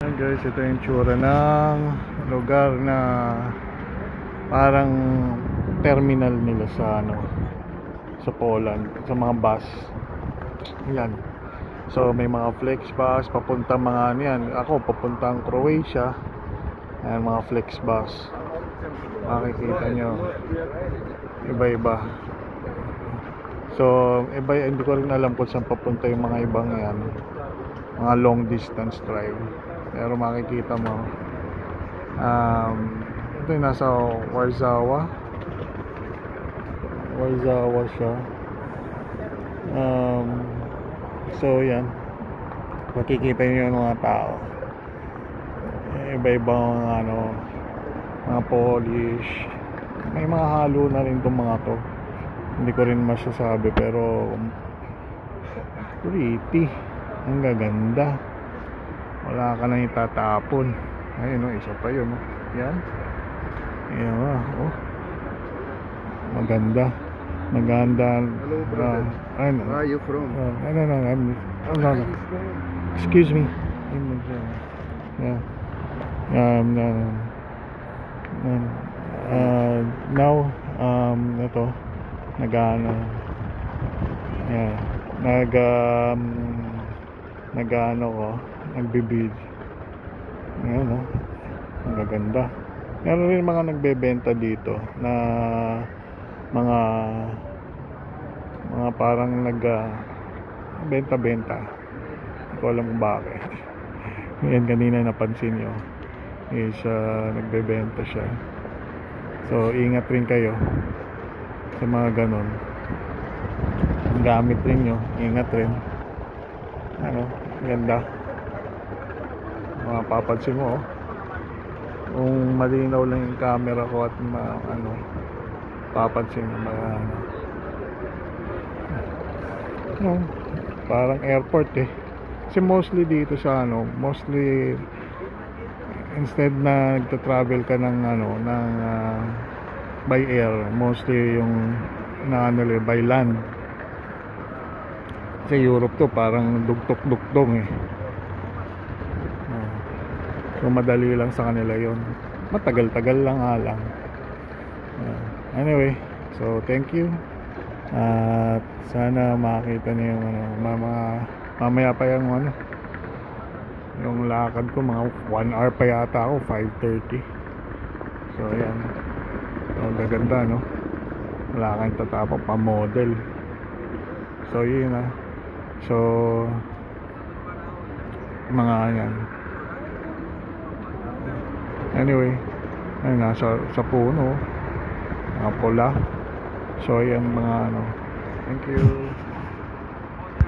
Ayan guys, ito yung tsura ng lugar na parang terminal nila sa sa Poland, sa mga bus. Ayan. So may mga flex bus papunta mga yan. Ako papuntang Croatia. Ayan, mga flex bus. Makikita nyo iba-iba. So hindi ko rin alam kung saan papunta yung mga ibang yan, mga long distance drive. Pero makikita mo ito yung nasa Warsaw siya. So yan, makikita nyo yung mga tao, iba-ibang mga Polish, may mga halo na rin itong mga to. Hindi ko rin masasabi, pero pretty, ang gaganda, wala ka nang itatapon. Ayun, isa pa yun, yan. Ayan, maganda. Hello, brother. Where are you from? No. Excuse me. Yeah. Now, ito, nagbibid. Ayan, ang gaganda. Meron rin mga nagbebenta dito na mga parang benta-benta. Hindi ko alam kung bakit. Yan, kanina napansin nyo is nagbebenta siya. So ingat rin kayo sa mga ganon. Ang gamit rin nyo, ingat rin. Ganda. Mapapansin mo, kung malinaw lang yung camera ko at papansin mo parang airport kasi mostly dito sa mostly instead na nagta-travel ka ng by air, mostly yung by land. Sa Europe to parang dugtok-duktong so madali lang sa kanila yon, matagal-tagal lang lang. Anyway, so thank you at sana makita niyo yung mamaya pa yung lakad ko, mga 1 hour pa yata ako, 5:30. So ayan, gaganda wala kang tatapang pa model. So yun so mga yan. Anyway, ay nasa puno, mga pula. So yan mga thank you.